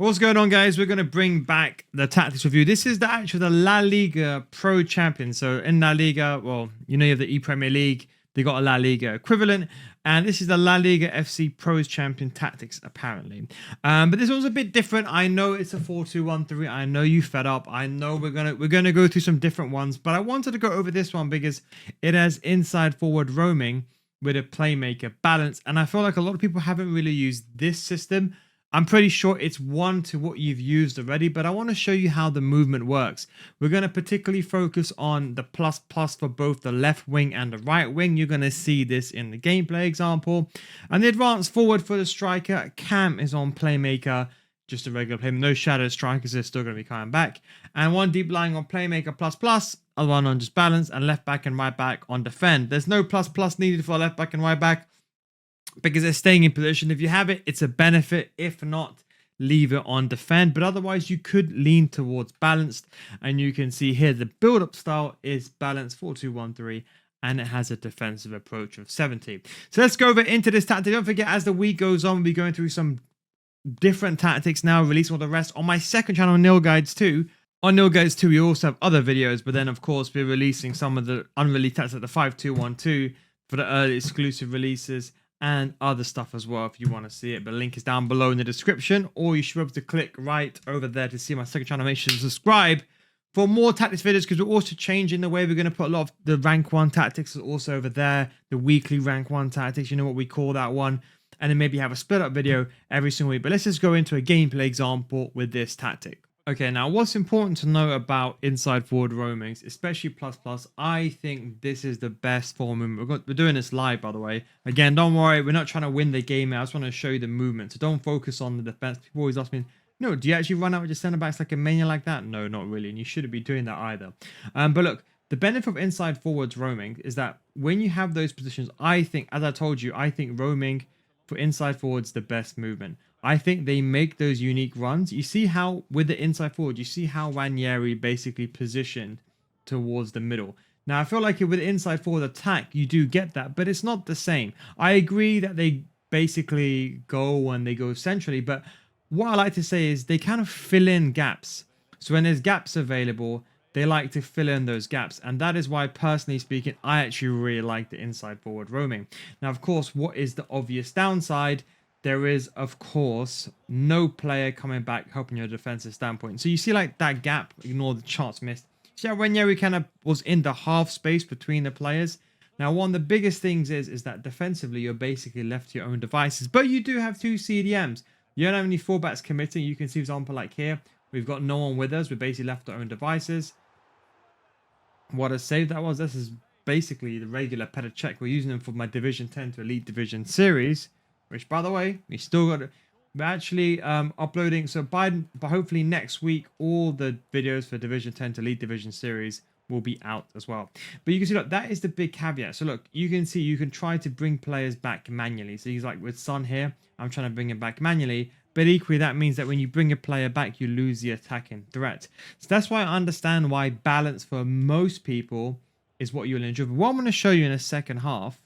What's going on, guys? We're going to bring back the tactics review. This is the La Liga Pro Champion. So in La Liga, well, you know, you have the E-Premier League. They got a La Liga equivalent. And this is the La Liga FC Pros Champion Tactics, apparently. But this one's a bit different. I know it's a 4-2-1-3. I know you fed up. I know we're gonna go through some different ones. But I wanted to go over this one because it has inside forward roaming with a playmaker balance. And I feel like a lot of people haven't really used this system. I'm pretty sure it's one to what you've used already, but I want to show you how the movement works. We're going to particularly focus on the plus for both the left wing and the right wing. You're going to see this in the gameplay example. And the advanced forward for the striker, Cam is on playmaker, just a regular playmaker. No shadow strikers are still going to be coming back. And one deep lying on playmaker plus, other one on just balance, and left back and right back on defend. There's no plus needed for left back and right back, because they're staying in position. If you have it, it's a benefit. If not, leave it on defend. But otherwise, you could lean towards balanced. And you can see here the build-up style is balanced 4-2-1-3. And it has a defensive approach of 70. So let's go over into this tactic. Don't forget, as the week goes on, we'll be going through some different tactics now, releasing all the rest on my second channel, Nil Guides 2. On Nil Guides 2, we also have other videos. But then, of course, we're releasing some of the unreleased tactics like the 5-2-1-2 for the early exclusive releases, and other stuff as well if you want to see it. But the link is down below in the description, or you should be able to click right over there to see my second channel. Make sure to subscribe for more tactics videos, because we're also changing the way we're going to put a lot of the rank 1 tactics also over there, the weekly rank 1 tactics, you know what we call that one, and then maybe have a split up video every single week. But let's just go into a gameplay example with this tactic. Okay, now what's important to know about inside forward roamings, especially plus, I think this is the best form movement. We're doing this live, by the way. Again, don't worry, we're not trying to win the game. I just want to show you the movement. So don't focus on the defense. People always ask me, no, do you actually run out with your centre backs like a mania like that? No, not really. And you shouldn't be doing that either. But look, the benefit of inside forwards roaming is that when you have those positions, I think, as I told you, I think roaming for inside forwards the best movement. I think they make those unique runs. You see how, with the inside forward, you see how Ranieri basically positioned towards the middle. Now, I feel like with inside forward attack, you do get that, but it's not the same. I agree that they basically go and they go centrally, but what I like to say is they kind of fill in gaps. So when there's gaps available, they like to fill in those gaps. And that is why, personally speaking, I actually really like the inside forward roaming. Now, of course, what is the obvious downside? There is, of course, no player coming back helping your defensive standpoint. So you see like that gap, ignore the chance missed. See how Ranieri kind of was in the half space between the players. Now, one of the biggest things is that defensively, you're basically left to your own devices. But you do have 2 CDMs. You don't have any fullbacks committing. You can see, for example, like here, we've got no one with us. We're basically left to our own devices. What a save that was. This is basically the regular Petr Cech. We're using them for my Division 10 to Elite Division Series. Which, by the way, we still got it. We're actually uploading. So by hopefully next week, all the videos for Division 10 to Elite Division Series will be out as well. But you can see, look, that is the big caveat. So look, you can see you can try to bring players back manually. So he's like with Son here, I'm trying to bring him back manually. But equally, that means that when you bring a player back, you lose the attacking threat. So that's why I understand why balance for most people is what you'll enjoy. But what I'm going to show you in the second half,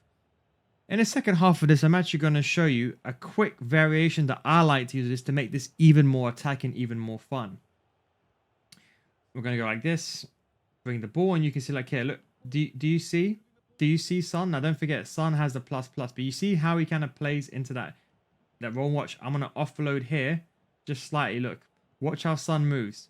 in the second half of this, I'm actually going to show you a quick variation that I like to use this to make this even more attacking, even more fun. We're going to go like this, bring the ball, and you can see like here, look, do you see? Do you see Son? Now don't forget, Son has the plus, but you see how he kind of plays into that roll. Watch, I'm going to offload here, just slightly, look. Watch how Son moves.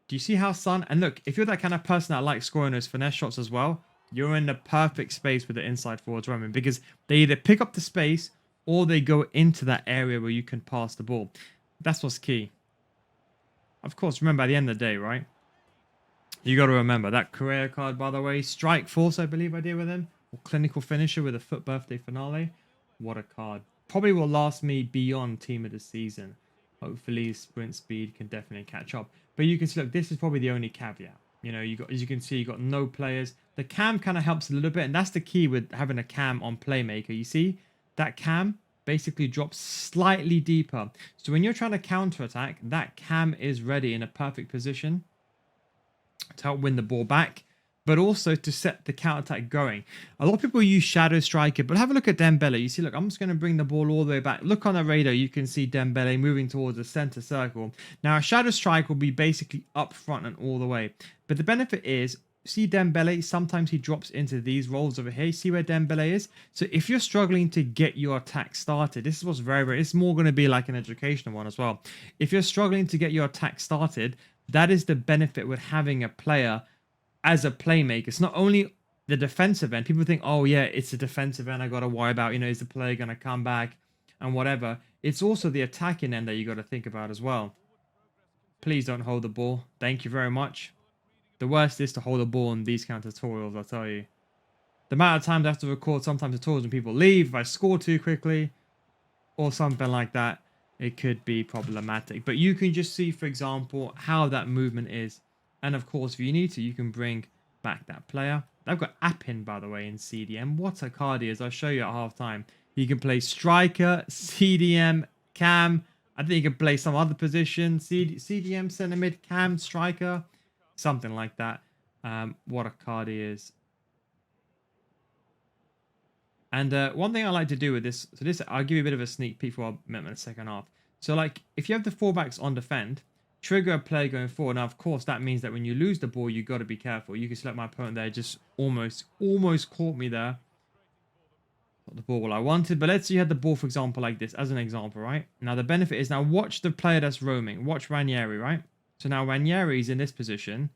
Do you see how Son, and look, if you're that kind of person that likes scoring those finesse shots as well, you're in the perfect space with the inside forwards roaming, because they either pick up the space or they go into that area where you can pass the ball. That's what's key. Of course, remember, at the end of the day, right? You got to remember that career card, by the way. Strike Force, I believe I did with him. Or Clinical Finisher with a FUT Birthday Finale. What a card. Probably will last me beyond Team of the Season. Hopefully, sprint speed can definitely catch up. But you can see, look, this is probably the only caveat. You know, you got, as you can see, you got no players. The cam kind of helps a little bit, and that's the key with having a cam on playmaker. You see, that cam basically drops slightly deeper. So when you're trying to counterattack, that cam is ready in a perfect position to help win the ball back. but also to set the counter-attack going. A lot of people use Shadow Striker, but have a look at Dembele. You see, look, I'm just going to bring the ball all the way back. Look on the radar, you can see Dembele moving towards the center circle. Now, a Shadow Strike will be basically up front and all the way. But the benefit is, see Dembele, sometimes he drops into these roles over here. See where Dembele is? So if you're struggling to get your attack started, this is what's it's more going to be like an educational one as well. If you're struggling to get your attack started, that is the benefit with having a player as a playmaker. It's not only the defensive end. People think, oh yeah, it's a defensive end I got to worry about. You know, is the player going to come back and whatever. It's also the attacking end that you got to think about as well. Please don't hold the ball. Thank you very much. The worst is to hold the ball in these kind of tutorials, I'll tell you. The amount of times I have to record sometimes tutorials when people leave, if I score too quickly or something like that, it could be problematic. But you can just see, for example, how that movement is. And of course, if you need to, you can bring back that player. I've got Appin, by the way, in CDM. What a card he is. I'll show you at half time. You can play striker, CDM, cam. I think you can play some other position. CDM, centre mid, cam, striker. Something like that. What a card he is. And one thing I like to do with this, so this, I'll give you a bit of a sneak peek for the second half. So like, if you have the fullbacks on defend, trigger a play going forward. Now, of course, that means that when you lose the ball, you got to be careful. You can select my opponent there, just almost caught me there. Not the ball I wanted, but let's say you had the ball, for example, like this, as an example, right? Now, the benefit is, now watch the player that's roaming. Watch Ranieri, right? So now Ranieri's in this position,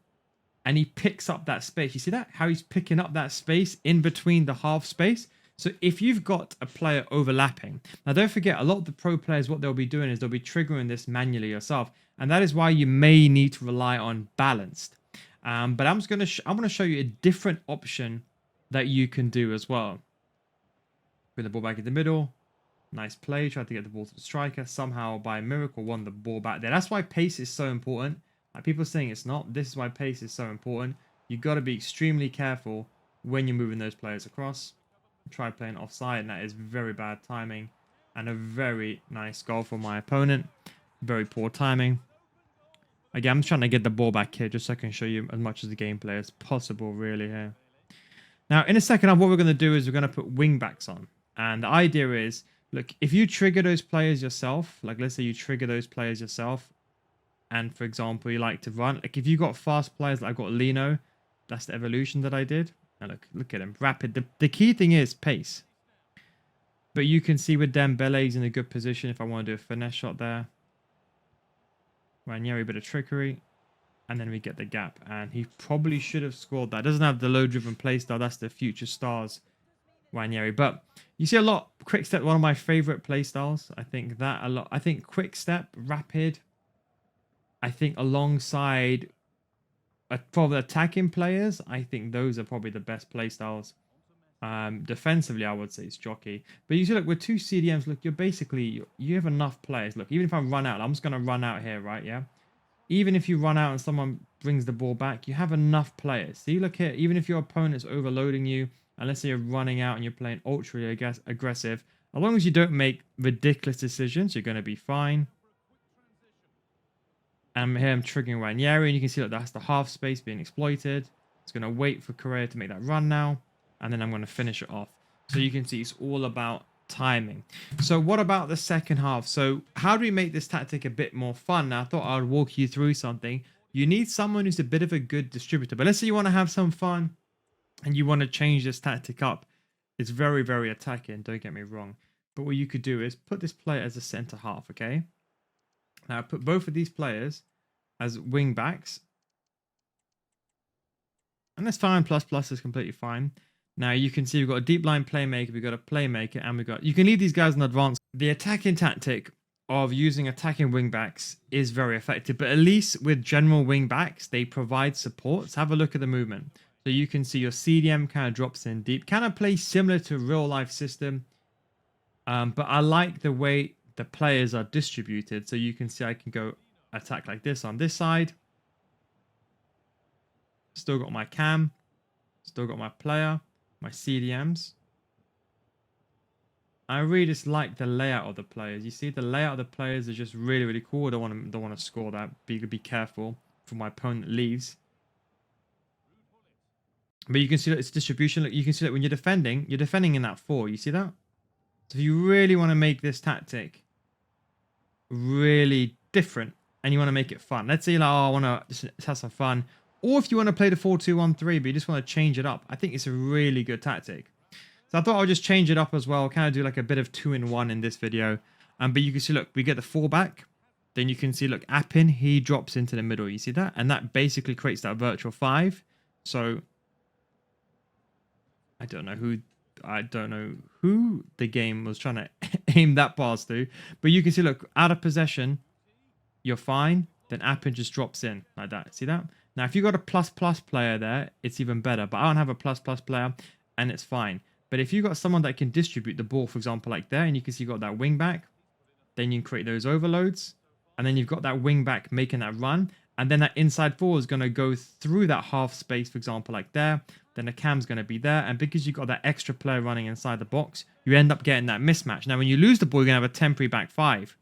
and he picks up that space. You see that? How he's picking up that space in between the half space. So if you've got a player overlapping, now don't forget, a lot of the pro players, what they'll be doing is they'll be triggering this manually yourself. And that is why you may need to rely on balanced. But I'm going to show you a different option that you can do as well. Bring the ball back in the middle. Nice play. Tried to get the ball to the striker. Somehow, by a miracle, won the ball back there. That's why pace is so important. Like people saying it's not. This is why pace is so important. You've got to be extremely careful when you're moving those players across. Try playing offside, and that is very bad timing. And a very nice goal for my opponent. Very poor timing. Again, I'm trying to get the ball back here just so I can show you as much of the gameplay as possible, really, here. Now, in a second, what we're going to do is we're going to put wing backs on. And the idea is, look, if you trigger those players yourself, like let's say you trigger those players yourself, and for example, you like to run, like if you got fast players, like I've got Lino, that's the evolution that I did. And look at him, rapid. The key thing is pace. But you can see with Dembele, he's in a good position if I want to do a finesse shot there. Ranieri, a bit of trickery. And then we get the gap. And he probably should have scored that. Doesn't have the low-driven playstyle. That's the future stars, Ranieri. But you see a lot. Quick step, one of my favorite playstyles. I think that a lot. I think quick step, rapid. I think alongside for the attacking players, I think those are probably the best playstyles. Defensively, I would say it's jockey. But you see, look, with two CDMs, look, you have enough players. Look, even if I run out, I'm just going to run out here, right? Yeah. Even if you run out and someone brings the ball back, you have enough players. See, look here, even if your opponent's overloading you, and let's say you're running out and you're playing ultra aggressive, as long as you don't make ridiculous decisions, you're going to be fine. And here I'm triggering Ranieri, and you can see that that's the half space being exploited. It's going to wait for Correa to make that run now, and then I'm going to finish it off. So you can see it's all about timing. So what about the second half? So how do we make this tactic a bit more fun? Now, I thought I would walk you through something. You need someone who's a bit of a good distributor. But let's say you want to have some fun and you want to change this tactic up. It's very, very attacking, don't get me wrong. But what you could do is put this player as a center half, okay? Now, put both of these players as wing backs. And that's fine. Plus is completely fine. Now, you can see we've got a deep line playmaker, we've got a playmaker, and you can leave these guys in advance. The attacking tactic of using attacking wing backs is very effective, but at least with general wing backs, they provide support. Let's have a look at the movement. So you can see your CDM kind of drops in deep. Kind of plays similar to a real life system, but I like the way the players are distributed. So you can see I can go attack like this on this side. Still got my cam, still got my player, my CDMs. I really just like the layout of the players. You see, the layout of the players is just really, really cool. I don't want to score that. Be careful for my opponent leaves. But you can see that it's distribution. Look, you can see that when you're defending in that 4. You see that? So if you really want to make this tactic really different and you want to make it fun, let's say you're like, oh, I want to just have some fun. Or if you want to play the 4-2-1-3, but you just want to change it up, I think it's a really good tactic. So I thought I'll just change it up as well, kind of do like a bit of 2-in-1 in this video. But you can see, look, we get the 4 back. Then you can see, look, Appin, he drops into the middle. You see that? And that basically creates that virtual 5. So I don't know who the game was trying to aim that pass to. But you can see, look, out of possession, you're fine. Then Appin just drops in like that. See that? Now, if you got a plus player there, it's even better. But I don't have a plus player, and it's fine. But if you got someone that can distribute the ball, for example, like there, and you can see you got that wing back, then you can create those overloads. And then you've got that wing back making that run. And then that inside 4 is going to go through that half space, for example, like there. Then the cam's going to be there. And because you've got that extra player running inside the box, you end up getting that mismatch. Now, when you lose the ball, you're going to have a temporary back 5.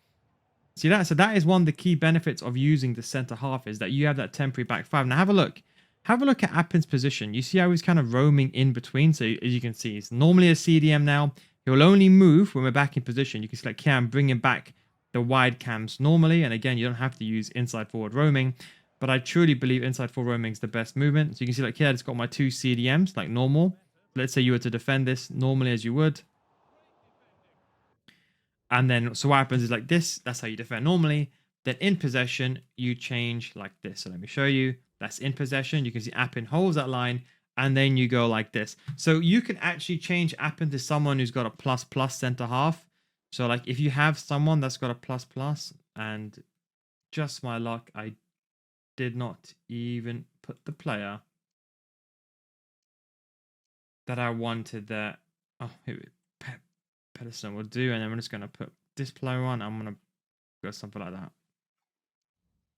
See that? So that is one of the key benefits of using the center half, is that you have that temporary back 5. Now, have a look. Have a look at Appin's position. You see how he's kind of roaming in between? So as you can see, he's normally a CDM now. He'll only move when we're back in position. You can see like Cam bringing back the wide cams normally. And again, you don't have to use inside forward roaming. But I truly believe inside forward roaming is the best movement. So you can see like here, it's got my 2 CDMs like normal. Let's say you were to defend this normally as you would. And then, so what happens is like this. That's how you defend normally. Then in possession, you change like this. So let me show you. That's in possession. You can see Appin holds that line. And then you go like this. So you can actually change Appin to someone who's got a plus center half. So like if you have someone that's got a plus, and just my luck, I did not even put the player that I wanted there. Oh, here Pedersen will do. And then we're just going to put this player on. I'm going to go something like that.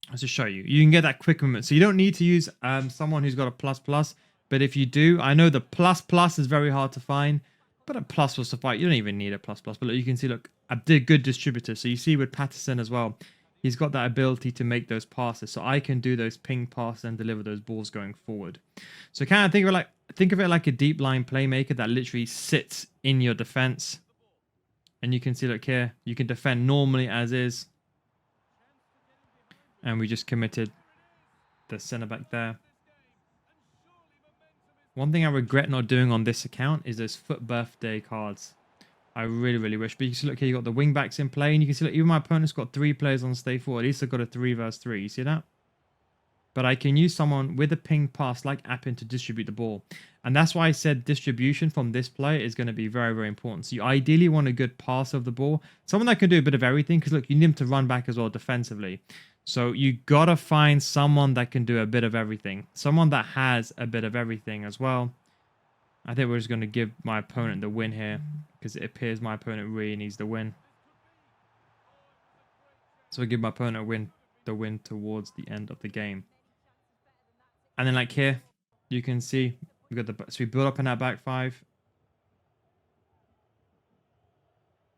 Let's just show you. You can get that quick movement. So you don't need to use someone who's got a plus. But if you do, I know the plus is very hard to find. But a plus will suffice. You don't even need a plus. But look, you can see, look, I did good distributor. So you see with Patterson as well, he's got that ability to make those passes. So I can do those ping passes and deliver those balls going forward. So kind of think of it like a deep line playmaker that literally sits in your defense. And you can see, look here, you can defend normally as is. And we just committed the centre back there. One thing I regret not doing on this account is those foot birthday cards. I really wish. But you can see, look here, you got the wing backs in play. And you can see, look, even my opponent's got 3 players on stay forward. At least I've got a 3 versus 3. You see that? But I can use someone with a ping pass like Appin to distribute the ball. And that's why I said distribution from this player is going to be very important. So you ideally want a good pass of the ball. Someone that can do a bit of everything. Because look, you need him to run back as well defensively. So you got to find someone that can do a bit of everything. Someone that has a bit of everything as well. I think we're just going to give my opponent the win here. Because it appears my opponent really needs the win. So we give my opponent the win towards the end of the game. And then like here, you can see we got so we build up in that back 5.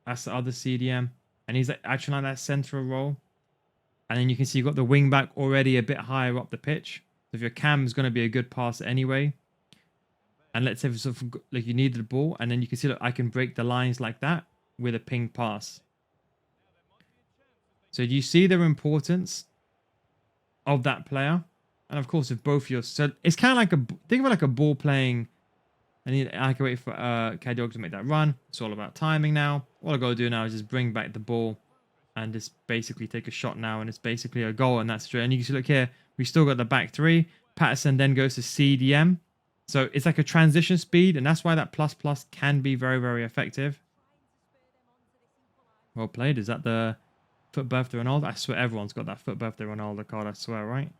That's the other CDM. And he's actually on that central role. And then you can see you've got the wing back already a bit higher up the pitch. So if your cam is going to be a good passer anyway. And let's say if like you need the ball. And then you can see, look, I can break the lines like that with a ping pass. So do you see the importance of that player? And of course, if both your... So it's kind of like think of it like a ball playing... I can wait for Kadiog to make that run. It's all about timing now. All I got to do now is just bring back the ball and just basically take a shot now. And it's basically a goal, and that's true. And you can see, look here, we still got the back 3. Patterson then goes to CDM. So it's like a transition speed, and that's why that plus can be very effective. Well played. Is that the foot birthday Ronaldo? I swear everyone's got that foot birthday Ronaldo card, I swear, right?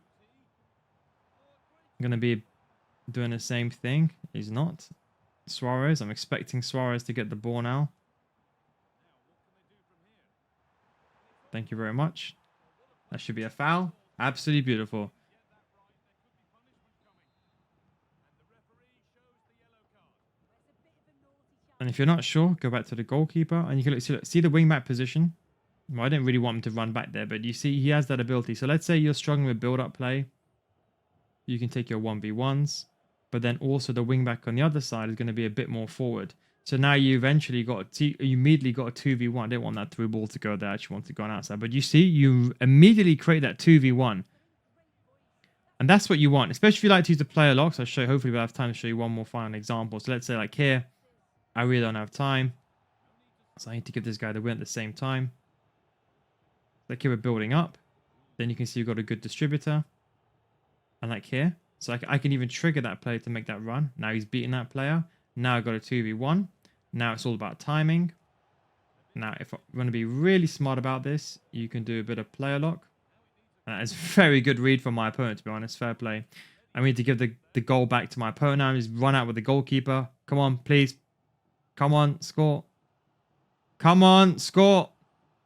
I'm going to be doing the same thing. He's not. Suarez. I'm expecting Suarez to get the ball now. Thank you very much. That should be a foul. Absolutely beautiful. And if you're not sure, go back to the goalkeeper. And you can see the wing back position. Well, I didn't really want him to run back there, but you see he has that ability. So let's say you're struggling with build-up play. You can take your 1v1s. but then also the wing back on the other side is going to be a bit more forward. So now you eventually you immediately got a 2v1. I didn't want that through ball to go there. I actually want to go on outside. But you see, you immediately create that 2v1. And that's what you want, especially if you like to use the player locks. I'll show you, hopefully we'll have time to show you one more final example. So let's say like here, I really don't have time. So I need to give this guy the win at the same time. Like here we're building up. Then you can see you've got a good distributor. And like here, so I can even trigger that player to make that run. Now he's beating that player. Now I've got a 2v1. Now it's all about timing. Now if I want to be really smart about this, you can do a bit of player lock. And it's a very good read from my opponent, to be honest. Fair play. I need to give the goal back to my opponent now. He's run out with the goalkeeper. Come on, please. Come on, score. Come on, score.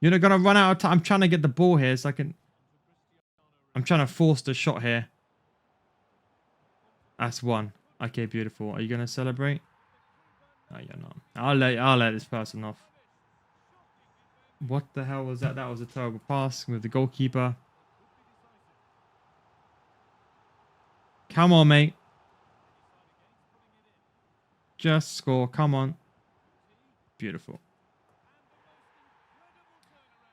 You're not going to run out of time. I'm trying to get the ball here so I can... I'm trying to force the shot here. That's one. Okay, beautiful. Are you going to celebrate? No, you're not. I'll let this person off. What the hell was that? That was a terrible pass with the goalkeeper. Come on, mate. Just score. Come on. Beautiful.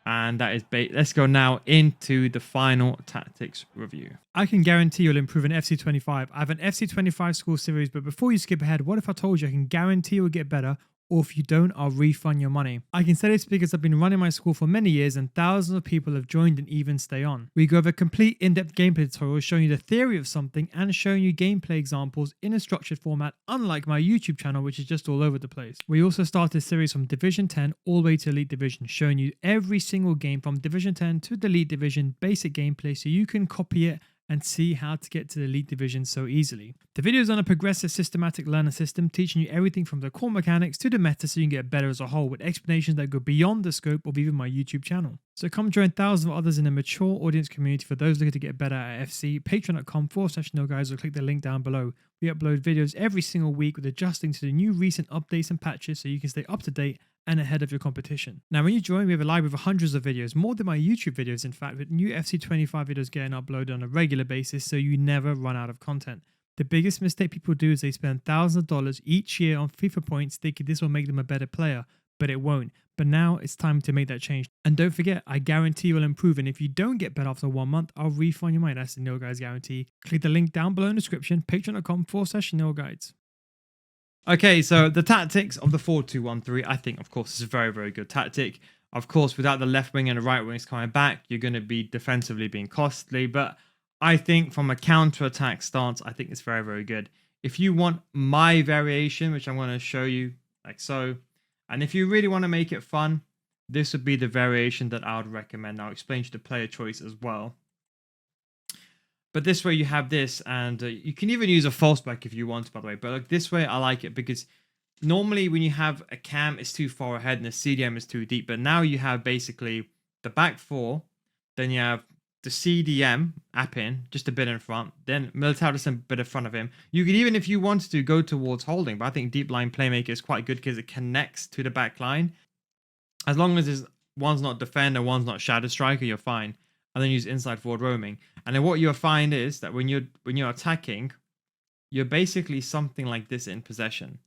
And that is bait. Let's go now into the final tactics review. I can guarantee you'll improve in FC25. I have an FC25 School Series, but before you skip ahead, what if I told you I can guarantee you'll get better, or if you don't, I'll refund your money? I can say this because I've been running my school for many years and thousands of people have joined and even stay on. We go over complete in-depth gameplay tutorials showing you the theory of something and showing you gameplay examples in a structured format, unlike my YouTube channel, which is just all over the place. We also started a series from Division 10 all the way to Elite Division, showing you every single game from Division 10 to the Elite Division, basic gameplay so you can copy it and see how to get to the Elite Division so easily. The video is on a progressive systematic learner system, teaching you everything from the core mechanics to the meta so you can get better as a whole, with explanations that go beyond the scope of even my YouTube channel. So come join thousands of others in a mature audience community for those looking to get better at FC. Patreon.com/NilGuys, or click the link down below. We upload videos every single week with adjusting to the new recent updates and patches so you can stay up to date and ahead of your competition. Now when you join, we have a library of hundreds of videos, more than my YouTube videos in fact, with new FC25 videos getting uploaded on a regular basis so you never run out of content. The biggest mistake people do is they spend thousands of dollars each year on FIFA points thinking this will make them a better player, but it won't. But now it's time to make that change. And don't forget, I guarantee you'll improve, and if you don't get better after 1 month, I'll refund your money. That's the Nil Guides guarantee. Click the link down below in the description, patreon.com/NilGuides. Okay, so the tactics of the 4-2-1-3, I think, of course, is a very, very good tactic. Of course, without the left wing and the right wings coming back, you're going to be defensively being costly. But I think from a counter-attack stance, I think it's very, very good. If you want my variation, which I'm going to show you like so, and if you really want to make it fun, this would be the variation that I would recommend. I'll explain to you the player choice as well. But this way you have this, and you can even use a false back if you want, by the way. But like this way, I like it because normally when you have a cam, it's too far ahead and the CDM is too deep. But now you have basically the back four, then you have the CDM app in, just a bit in front, then Militaris a bit in front of him. You could even, if you wanted to, go towards holding. But I think deep line playmaker is quite good because it connects to the back line. As long as one's not defender, one's not shadow striker, you're fine. And then use inside forward roaming. And then what you'll find is that when you're attacking, you're basically something like this in possession.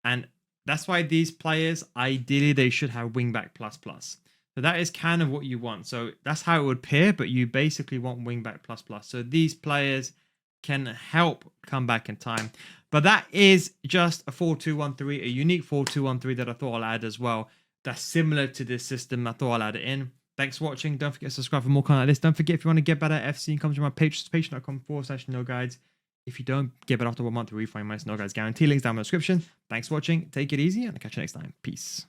And that's why these players, ideally, they should have wingback ++. So that is kind of what you want. So that's how it would appear, but you basically want wingback ++. So these players can help come back in time. But that is just a 4-2-1-3, a unique 4-2-1-3 that I thought I'll add as well. That's similar to this system. I thought I'll add it in. Thanks for watching. Don't forget to subscribe for more content like this. Don't forget, if you want to get better at FC, come to my patreon.com/NilGuides. If you don't get better after 1 month, refund my NilGuides guarantee. Links down in the description. Thanks for watching. Take it easy, and I'll catch you next time. Peace.